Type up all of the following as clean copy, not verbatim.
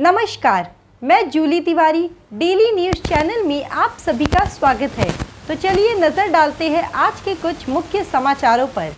नमस्कार, मैं Julie Tiwari daily news channel में आप सभी का स्वागत है। तो चलिए नज़र डालते हैं आज के कुछ मुख्य समाचारों पर।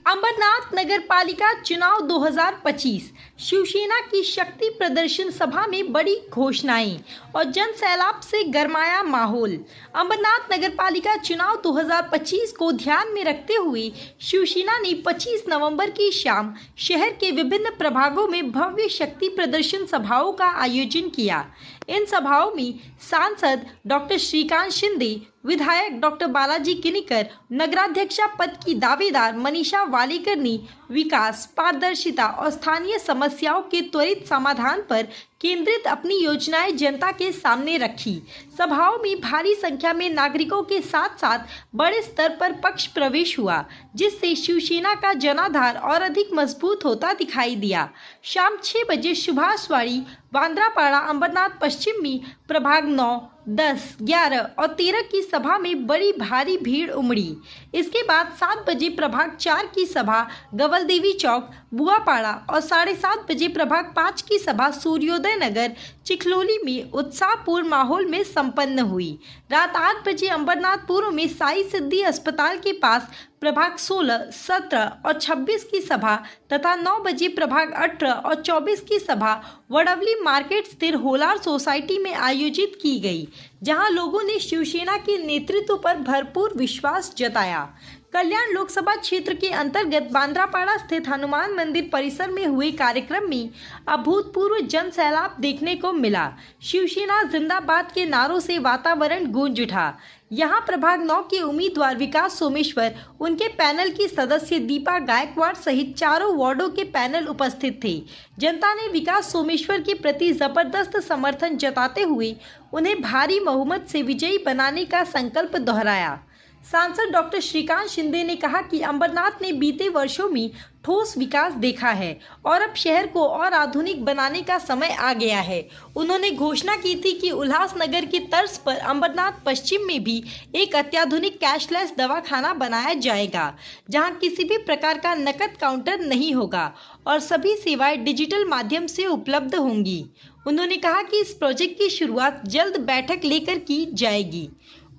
अंबरनाथ नगर पालिका चुनाव 2025, शिवसेना की शक्ति प्रदर्शन सभा में बड़ी घोषणाएं और जन सैलाब से गरमाया माहौल। अंबरनाथ नगर पालिका चुनाव 2025 को ध्यान में रखते हुए शिवसेना ने 25 नवंबर की शाम शहर के विभिन्न प्रभागों में भव्य शक्ति प्रदर्शन सभाओं का आयोजन किया। इन सभाओं में सांसद डॉक्टर श्रीकांत शिंदे, विधायक डॉक्टर बालाजी किनीकर, नगराध्यक्षा पद की दावेदार मनीषा वालेकर ने विकास, पारदर्शिता और स्थानीय समस्याओं के त्वरित समाधान पर केंद्रित अपनी योजनाएं जनता के सामने रखी। सभाओं में भारी संख्या में नागरिकों के साथ साथ बड़े स्तर पर पक्ष प्रवेश हुआ, जिससे शिवसेना का जनाधार और अधिक मजबूत होता दिखाई दिया। शाम 6 बजे सुभाषवाड़ी, बांद्रापाड़ा, अंबरनाथ पश्चिम में प्रभाग 9, 10, 11 और 13 की सभा में बड़ी भारी भीड़ उमड़ी। इसके बाद 7 बजे प्रभाग 4 की सभा गवल देवी चौक, बुआपाड़ा और 7:30 बजे प्रभाग 5 की सभा सूर्योदय नगर, चिखलोली में उत्साहपूर्ण माहौल में संपन्न हुई। रात 8 बजे अंबरनाथ पूर्व में साई सिद्धि अस्पताल के पास प्रभाग 16, 17 और 26 की सभा तथा 9 बजे प्रभाग 18 और 24 की सभा वडवली मार्केट स्थित होलार सोसाइटी में आयोजित की गई, जहां लोगों ने शिवसेना के नेतृत्व पर भरपूर विश्वास जताया। कल्याण लोकसभा क्षेत्र के अंतर्गत बांद्रापाड़ा स्थित हनुमान मंदिर परिसर में हुए कार्यक्रम में अभूतपूर्व जन सैलाब देखने को मिला। शिवसेना जिंदाबाद के नारों से वातावरण गूंज उठा। यहां प्रभाग 9 के उम्मीदवार विकास सोमेश्वर, उनके पैनल की सदस्य दीपा गायकवाड़ सहित चारों वार्डों के पैनल उपस्थित थे। जनता ने विकास सोमेश्वर के प्रति जबरदस्त समर्थन जताते हुए उन्हें भारी बहुमत से विजयी बनाने का संकल्प दोहराया। सांसद डॉक्टर श्रीकांत शिंदे ने कहा कि अंबरनाथ ने बीते वर्षों में ठोस विकास देखा है और अब शहर को और आधुनिक बनाने का समय आ गया है। उन्होंने घोषणा की थी कि उल्लासनगर की तर्ज पर अंबरनाथ पश्चिम में भी एक अत्याधुनिक कैशलेस दवाखाना बनाया जाएगा, जहां किसी भी प्रकार का नकद काउंटर नहीं होगा और सभी सेवाएं डिजिटल माध्यम से उपलब्ध होंगी। उन्होंने कहा कि इस प्रोजेक्ट की शुरुआत जल्द बैठक लेकर की जाएगी।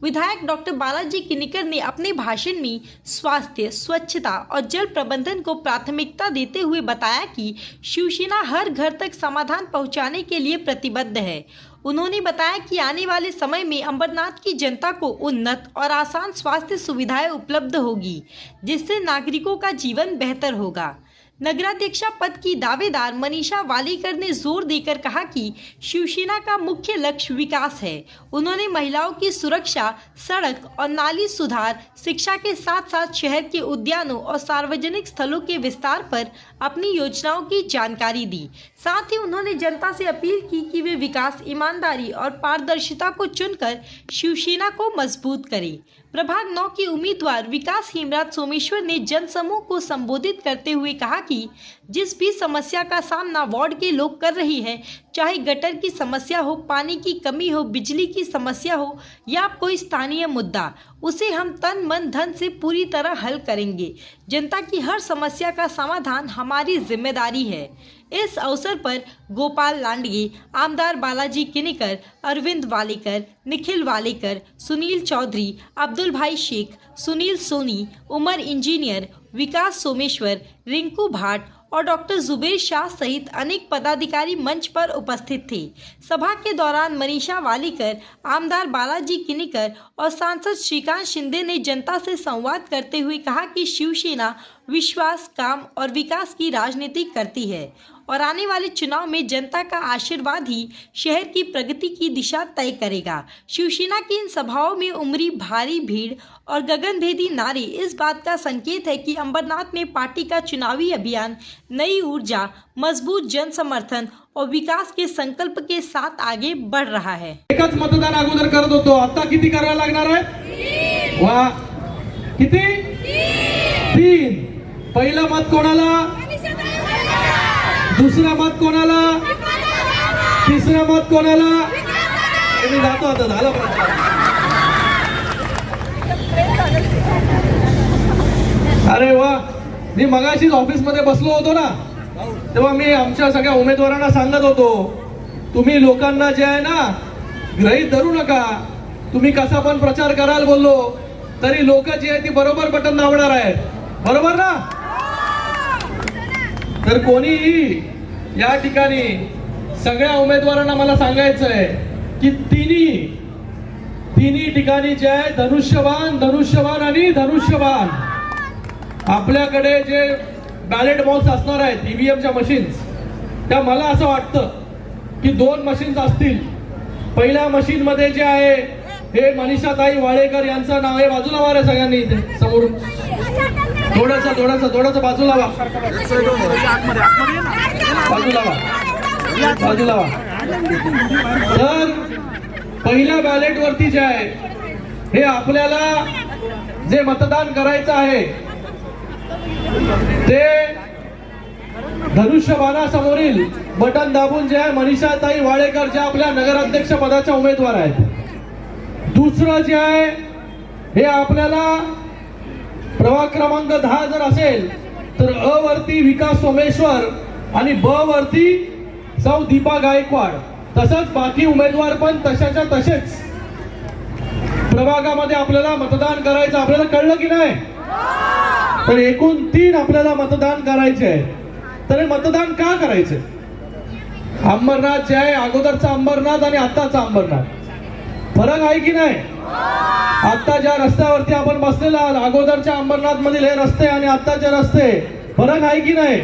विधायक डॉक्टर बालाजी किनीकर ने अपने भाषण में स्वास्थ्य, स्वच्छता और जल प्रबंधन को प्राथमिकता देते हुए बताया कि शिवसेना हर घर तक समाधान पहुंचाने के लिए प्रतिबद्ध है। उन्होंने बताया कि आने वाले समय में अंबरनाथ की जनता को उन्नत और आसान स्वास्थ्य सुविधाएं उपलब्ध होगी, जिससे नागरिकों का जीवन बेहतर होगा। नगराध्यक्षा पद की दावेदार मनीषा वालेकर ने जोर देकर कहा कि शिवसेना का मुख्य लक्ष्य विकास है। उन्होंने महिलाओं की सुरक्षा, सड़क और नाली सुधार, शिक्षा के साथ साथ शहर के उद्यानों और सार्वजनिक स्थलों के विस्तार पर अपनी योजनाओं की जानकारी दी। साथ ही उन्होंने जनता से अपील की कि वे विकास, ईमानदारी और पारदर्शिता को चुनकर शिवसेना को मजबूत करें। प्रभाग 9 के उम्मीदवार विकास हेमराज सोमेश्वर ने जनसमूह को संबोधित करते हुए कहा कि जिस भी समस्या का सामना वार्ड के लोग कर रहे हैं, चाहे गटर की समस्या हो, पानी की कमी हो, बिजली की समस्या हो या कोई स्थानीय मुद्दा, उसे हम तन मन धन से पूरी तरह हल करेंगे। जनता की हर समस्या का समाधान हमारी जिम्मेदारी है। इस अवसर पर गोपाल लांडगे, आमदार बालाजी किनीकर, अरविंद वालेकर, निखिल वालेकर, सुनील चौधरी, अब्दुल भाई शेख, सुनील सोनी, उमर इंजीनियर, विकास सोमेश्वर, रिंकू भाट और डॉक्टर जुबेर शाह सहित अनेक पदाधिकारी मंच पर उपस्थित थे। सभा के दौरान मनीषा वालेकर, आमदार बालाजी किनीकर और सांसद श्रीकांत शिंदे ने जनता से संवाद करते हुए कहा कि शिवसेना विश्वास, काम और विकास की राजनीति करती है और आने वाले चुनाव में जनता का आशीर्वाद ही शहर की प्रगति की दिशा तय करेगा। शिवसेना की इन सभाओं में उमड़ी भारी भीड़ और गगनभेदी नारे इस बात का संकेत है कि अंबरनाथ में पार्टी का चुनावी अभियान नई ऊर्जा, मजबूत जन समर्थन और विकास के संकल्प के साथ आगे बढ़ रहा है। एकच मतदान अगोदर करत होतो, आता किती करावं लागणार आहे? वा, किती? 3. पहिलं मत कोणाला? दुसरं मत कोणाला? तिसरं मत कोणाला? मी जातो आता, झालं प्रचार। अरे वा, मी मगाशीच ऑफिस मध्ये बसलो होतो ना, तेव्हा मी आमच्या सगळ्या उमेदवारांना सांगत होतो, तुम्ही लोकांना जे आहे ना गृहीत धरू नका. तुम्ही कसा पण प्रचार कराल बोललो तरी लोक जी आहे ती बरोबर बटन दाबणार आहेत, बरोबर ना. तर कोणीही या ठिकाणी सगळ्या उमेदवारांना मला सांगायचं आहे की तिन्ही ठिकाणी जे आहे धनुष्यबाण धनुष्यबाण आणि धनुष्यबाण. आपल्याकडे जे बॅलेट बॉक्स असणार आहेत ईव्हीएमच्या मशीन्स, त्या मला असं वाटतं की 2 मशीन्स असतील. पहिल्या मशीन मध्ये जे आहे हे मनीषाताई वाळेकर यांचं नाव आहे. बाजूला वा रे सगळ्यांनी, इथे समोरून थोडंसं बाजूला वा, बाजूला वा. तर पहिल्या बॅलेट वरती जे आहे हे आपल्याला जे मतदान करायचं आहे ते धनुष्यबाणासमोरील बटन दाबून जे आहे मनीषाताई वाळेकर ज्या आपल्या नगराध्यक्ष पदाच्या उमेदवार आहेत. दुसरं जे आहे हे आपल्याला प्रभाग क्रमांक 10 जर असेल तर अ वरती विकास सोमेश्वर आणि ब वरती सौ दीपा गायकवाड. तसंच बाकी उमेदवार पण तशाच्या तसेच प्रभागामध्ये आपल्याला मतदान करायचं. आपल्याला कळलं की नाही. तर एकूण 3 आपल्याला मतदान करायचे आहे. तर हे मतदान का करायचे? अंबरनाथ जे आहे अगोदरचा अंबरनाथ आणि आत्ताचा अंबरनाथ फरक आहे की नाही. आता ज्या रस्त्यावरती आपण बसलेला अगोदरच्या अंबरनाथ मधील हे रस्ते आणि आत्ताचे रस्ते फरक आहे की नाही.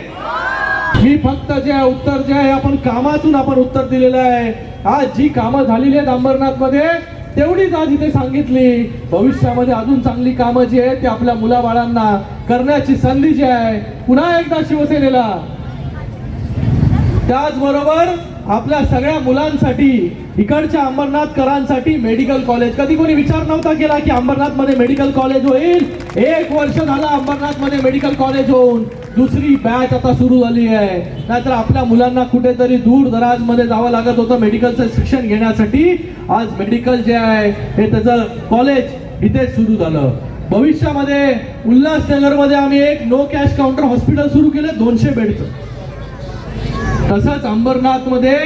मी फक्त जे आहे उत्तर जे आहे आपण कामातून आपण उत्तर दिलेलं आहे. आज जी कामं झालेली आहेत अंबरनाथ मध्ये तेवढीच आज इथे सांगितली. भविष्यामध्ये अजून चांगली कामं जी आहेत ती आपल्या मुलाबाळांना करण्याची संधी जी आहे पुन्हा एकदा शिवसेनेला. त्याचबरोबर आपल्या सगळ्या मुलांसाठी इकडच्या अंबरनाथकरांसाठी मेडिकल कॉलेज. कधी कोणी विचार नव्हता केला की अंबरनाथ मध्ये मेडिकल कॉलेज होईल. 1 वर्ष झालं अंबरनाथ मध्ये मेडिकल कॉलेज होऊन. दुसरी बॅच आता सुरू झाली आहे. नाहीतर आपल्या मुलांना कुठेतरी दूर दराज मध्ये जावं लागत होतं मेडिकलचं शिक्षण घेण्यासाठी. आज मेडिकल जे आहे हे त्याचं कॉलेज इथे सुरू झालं. भविष्यामध्ये उल्हासनगर मध्ये आम्ही एक नो कॅश काउंटर हॉस्पिटल सुरू केलं 200 बेडचं. तसंच अंबरनाथ मध्ये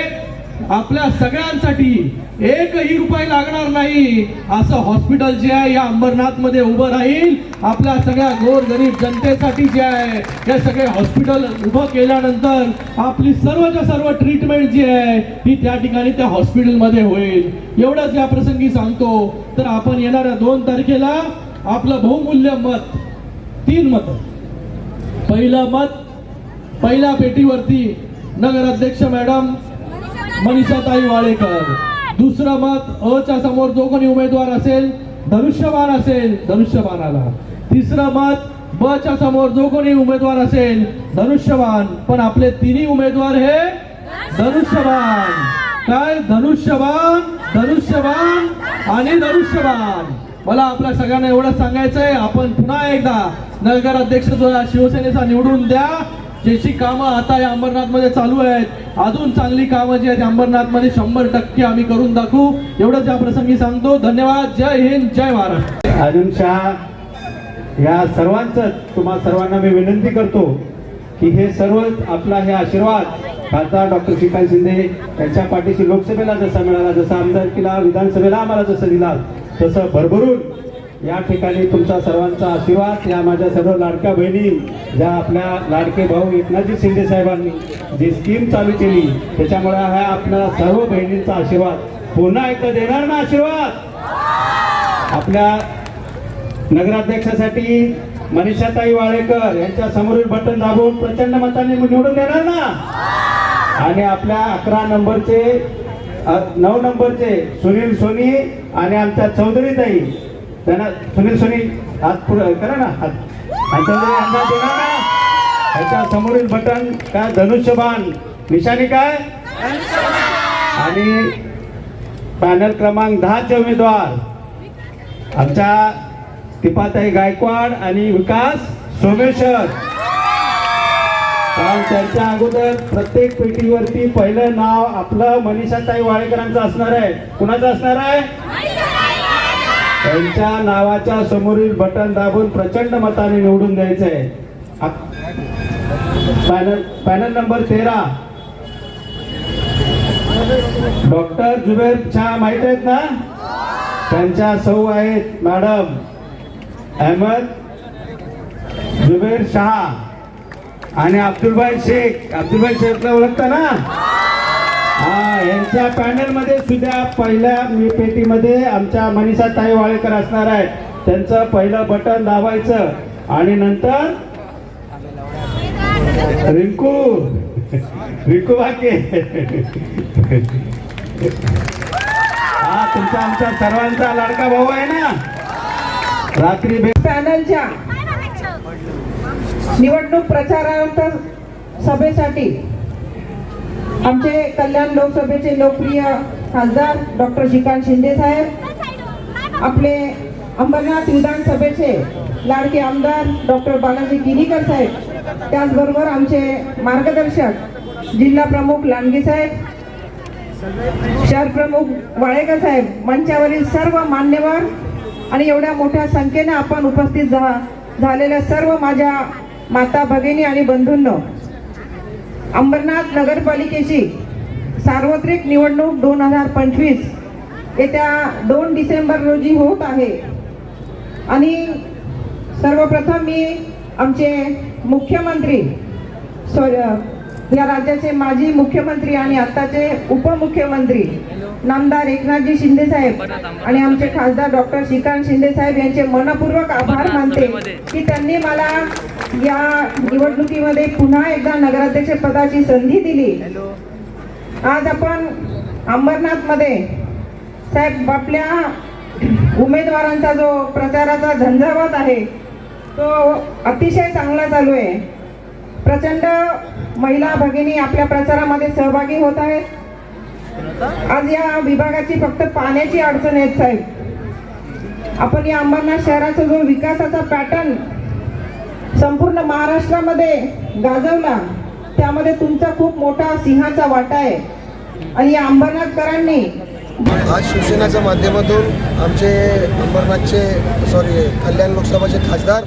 आपल्या सगळ्यांसाठी 1ही रुपये लागणार नाही असं हॉस्पिटल जे आहे या अंबरनाथ मध्ये उभं राहील. आपल्या सगळ्या गोरगरीब जनतेसाठी जे आहे हे सगळे हॉस्पिटल उभं केल्यानंतर आपली सर्वच्या सर्व ट्रीटमेंट जी आहे ही त्या ठिकाणी त्या हॉस्पिटल मध्ये होईल. एवढंच या प्रसंगी सांगतो. तर आपण येणाऱ्या 2 तारखेला आपलं बहुमूल्य मत 3 मत. पहिलं मत पहिल्या पेटीवरती नगराध्यक्ष मॅडम मनीषाताई वाळेकर. दुसरं मत अच्या समोर जो कोणी उमेदवार असेल धनुष्यबाण असेल धनुष्यबाणाला. तिसरं मत ब च्या समोर जो कोणी उमेदवार असेल धनुष्यबाण. पण आपले 3 उमेदवार हे धनुष्यबाण. काय धनुष्यबाण धनुष्यबाण आणि धनुष्यबाण. मला आपल्या सगळ्यांना एवढं सांगायचं आहे, आपण पुन्हा एकदा नगराध्यक्ष जो शिवसेनेचा निवडून द्या. ज्याची कामं आता या अंबरनाथ मध्ये चालू आहेत अजून चांगली कामं जी आहेत अंबरनाथ मध्ये 100% आम्ही करून दाखवू. एवढंच या प्रसंगी सांगतो. धन्यवाद. जय हिंद, जय महाराष्ट्र. अर्जुन शाह या सर्वांचं तुम्हा सर्वांना मी विनंती करतो की हे सर्व आपला हे आशीर्वाद खासदार डॉक्टर श्रीकांत शिंदे यांच्या पाठीशी लोकसभेला जसा मिळाला, जसा आमदारकीला विधानसभेला आम्हाला जसं दिला तसं भरभरून या ठिकाणी तुमचा सर्वांचा आशीर्वाद. या माझ्या सर्व लाडक्या बहिणी ज्या आपल्या लाडके भाऊ एकनाथजी शिंदे साहेबांनी जी स्कीम चालू केली त्याच्यामुळे हा आपल्या सर्व बहिणींचा आशीर्वाद पुन्हा एकदा देणार ना आशीर्वाद. आपल्या नगराध्यक्षासाठी मनीषाताई वाळेकर यांच्या समोरील बटन दाबून प्रचंड मतांनी निवडून देणार ना. आणि आपल्या 11 नंबरचे 9 नंबरचे सुनील सोनी आणि आमच्या चौधरीताई त्यांना सुनील सोनी हात पुढे करा ना. हात यांना देणार ना. ह्याच्या समोरील बटन काय धनुष्यबाण निशाणी काय. आणि पॅनल क्रमांक 10 चे उमेदवार आमच्या दीपाताई गायकवाड आणि विकास सोमेश्वर. कारण त्यांच्या अगोदर प्रत्येक पेटीवरती पहिलं नाव आपलं मनीषाताई वाळेकरांचं असणार आहे. कुणाचं असणार आहे. त्यांच्या नावाच्या समोरील बटन दाबून प्रचंड मताने निवडून द्यायचंय. Panel number 13 doctor Zuber Shah माहित आहेत ना, त्यांच्या सौ आहेत मॅडम अहमद जुबेर शाह आणि अब्दुलभाई शेखला ओळखता ना? हा, यांच्या पॅनल मध्ये सुद्धा पहिल्या पेटीमध्ये आमच्या मनीषा ताई वाळेकर असणार आहेत. त्यांचं पहिलं बटन दाबायचं आणि नंतर रिंकू बाके हा तुमचा आमच्या सर्वांचा लाडका भाऊ आहे ना. रात्री पॅनलच्या निवडणूक प्रचारानंतर सभेसाठी आमचे कल्याण लोकसभेचे लोकप्रिय खासदार डॉक्टर श्रीकांत शिंदे साहेब, आपले अंबरनाथ विधानसभेचे लाडके आमदार डॉक्टर बालाजी किनीकर साहेब, त्याचबरोबर आमचे मार्गदर्शक जिल्हा प्रमुख लांडगे साहेब, शहर प्रमुख वाळेकर साहेब, मंचावरील सर्व मान्यवर आणि एवढ्या मोठ्या संख्येने आपण उपस्थित झालेल्या सर्व माझ्या माता भगिनी आणि बंधूंनो, अंबरनाथ नगरपालिकेची सार्वत्रिक निवडणूक 2025 येत्या 2 डिसेंबर रोजी होत आहे. आणि सर्वप्रथम मी आमचे मुख्यमंत्री या राज्याचे माजी मुख्यमंत्री आणि आत्ताचे उपमुख्यमंत्री नामदार एकनाथजी शिंदे साहेब आणि आमचे खासदार डॉक्टर श्रीकांत शिंदे साहेब यांचे मनपूर्वक आभार मानते की त्यांनी मला या निवडणुकीमध्ये पुन्हा एकदा नगराध्यक्ष पदाची संधी दिली. आज आपण अंबरनाथमध्ये साहेब आपल्या उमेदवारांचा जो प्रचाराचा झंझावात आहे तो अतिशय चांगला चालू आहे. प्रचंड महिला भगिनी आपल्या प्रचारामध्ये सहभागी होत आहेत. आज या विभागाची फक्त पाण्याची अडचण आहे साहेब. आपण या अंबरनाथ शहराचा जो विकासाचा पॅटर्न संपूर्ण महाराष्ट्रामध्ये गाजवला त्यामध्ये तुमचा खूप मोठा सिंहाचा वाटा आहे. आणि या अंबरनाथकरांनी आज शिवसेनेच्या माध्यमातून आमचे कल्याण लोकसभाचे खासदार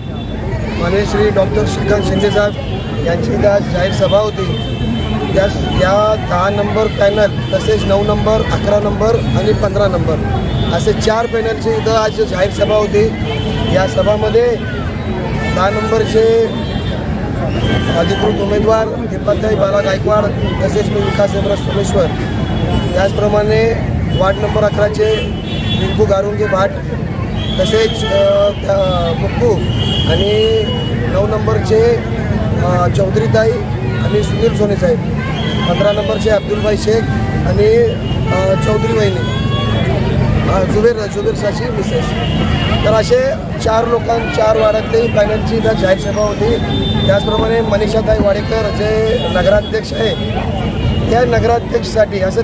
माननीय श्री डॉक्टर श्रीकांत शिंदे साहेब यांची इथं आज जाहीर सभा होती. या 10 नंबर पॅनल तसेच 9 नंबर 11 नंबर आणि 15 नंबर असे 4 पॅनलची इथं आज जाहीर सभा होती. या सभामध्ये 10 नंबरचे अधिकृत उमेदवार दीपकताई बाला गायकवाड तसेच मी विकास हेमराज सोमेश्वर, त्याचप्रमाणे वार्ड नंबर 11चे रिंकू गारुंगे भाट तसेच मुक्कू आणि 9 नंबरचे चौधरीताई आणि सुनील सोने साहेब, 15 नंबरचे अब्दुलभाई शेख आणि चौधरी वहिनी जुबेर शाची मिसेस. तर असे 4 वार्डातली पॅनलची इथं जाहीर सभा होती. त्याचप्रमाणे मनीषाताई वाडेकर जे नगराध्यक्ष आहे त्या नगराध्यक्षसाठी असं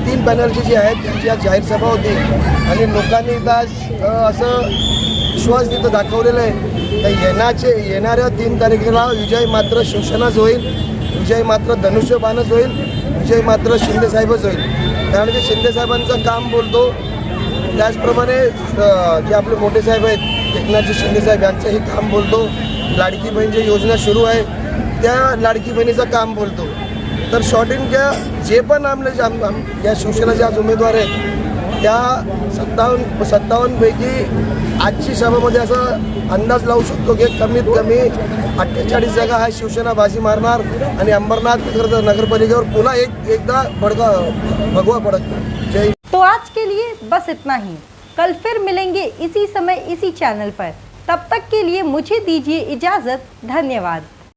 3 पॅनलची जी आहेत त्यांची आज जाहीर सभा होती. आणि लोकांनी इथं आज असं विश्वास तिथं दाखवलेला आहे तर येणाऱ्या 3 तारखेला विजय मात्र शिवसेनाच होईल, विजय मात्र धनुष्यबाणच होईल, विजय मात्र शिंदेसाहेबच होईल. कारण की शिंदेसाहेबांचं काम बोलतो. त्याचप्रमाणे जे आपले मोठे साहेब आहेत एकनाथजी शिंदे साहेब यांचंही काम बोलतो. लाडकी बहीण जी योजना सुरू आहे त्या लाडकी बहिणीचं काम बोलतो. तर शॉर्ट इन घ्या जे पण या शिवसेनेचे आज उमेदवार आहेत त्या 57 पैकी आजची सभामध्ये असं अंदाज लावू शकतो की कमीत कमी 48 जागा हा शिवसेना बाजी मारणार आणि अंबरनाथ नगरपालिकेवर पुन्हा एकदा भगवा पडत. जय. तो आज के लिए बस इतना ही. कल फिर मिलेंगे इसी समय इसी चैनल पर. तब तक के लिए मुझे दीजिए इजाज़त. धन्यवाद.